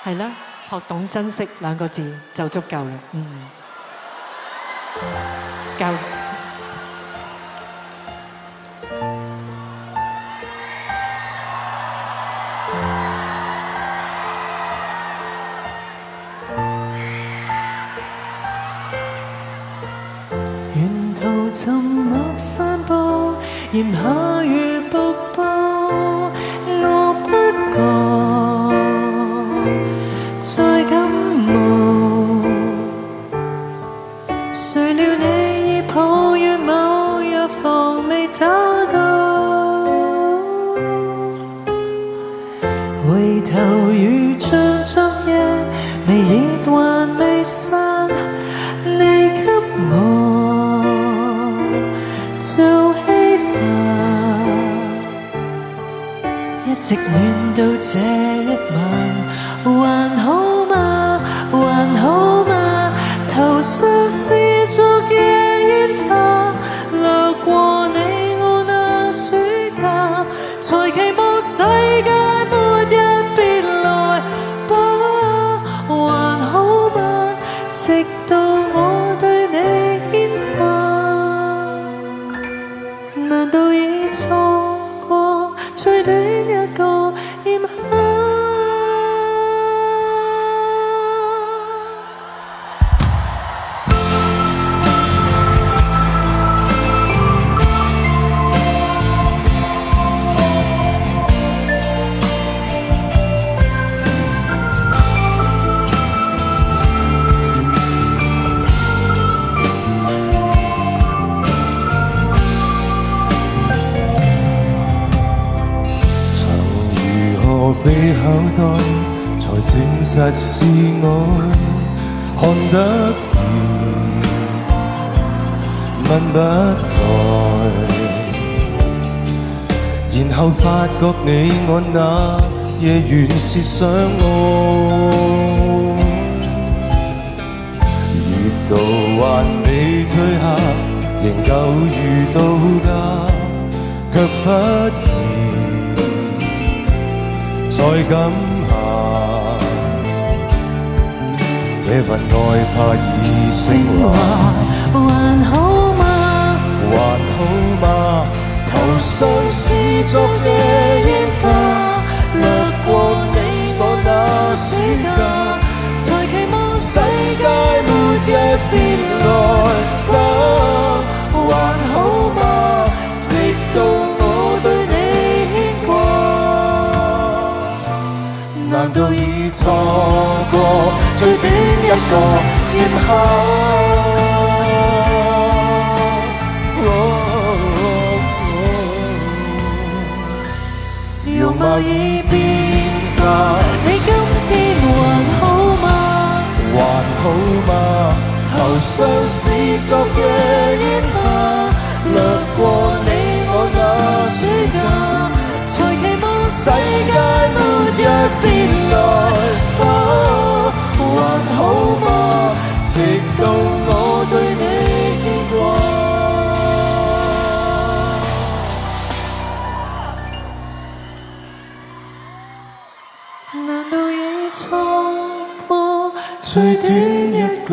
係啦，學懂珍惜兩個字就足夠啦。夠。沿途沉默散步，炎夏如瀑布，我不覺再感冒。誰料你已抱怨某藥房未找到，回頭如像昨夜微熱還未散，你給我做稀飯，一直暖到這一晚，還好嗎？還好嗎？頭上是昨夜煙花，掠過你我那暑假，才期望世界末日別來吧。還好嗎？直到我對你牽掛，難道已錯過最短一個炎夏？被口袋才證實是我看得見問不來，然後發覺你我那夜原是相愛，熱度還未退下，仍舊如度假，卻忽然再感下，這份愛怕已升華。還好嗎？還好嗎？頭上是昨夜煙花，掠過你我那暑假，才期望世界末日別來吧。還好嗎？直到我對你牽掛，難道已錯過最短一個炎夏？容貌已變化，你今天還好嗎？還好嗎？頭上是昨夜煙花，掠過你我那暑假，才期望世界末日別來吧。還好嗎？直到我對你牽掛。難道已錯過最短一個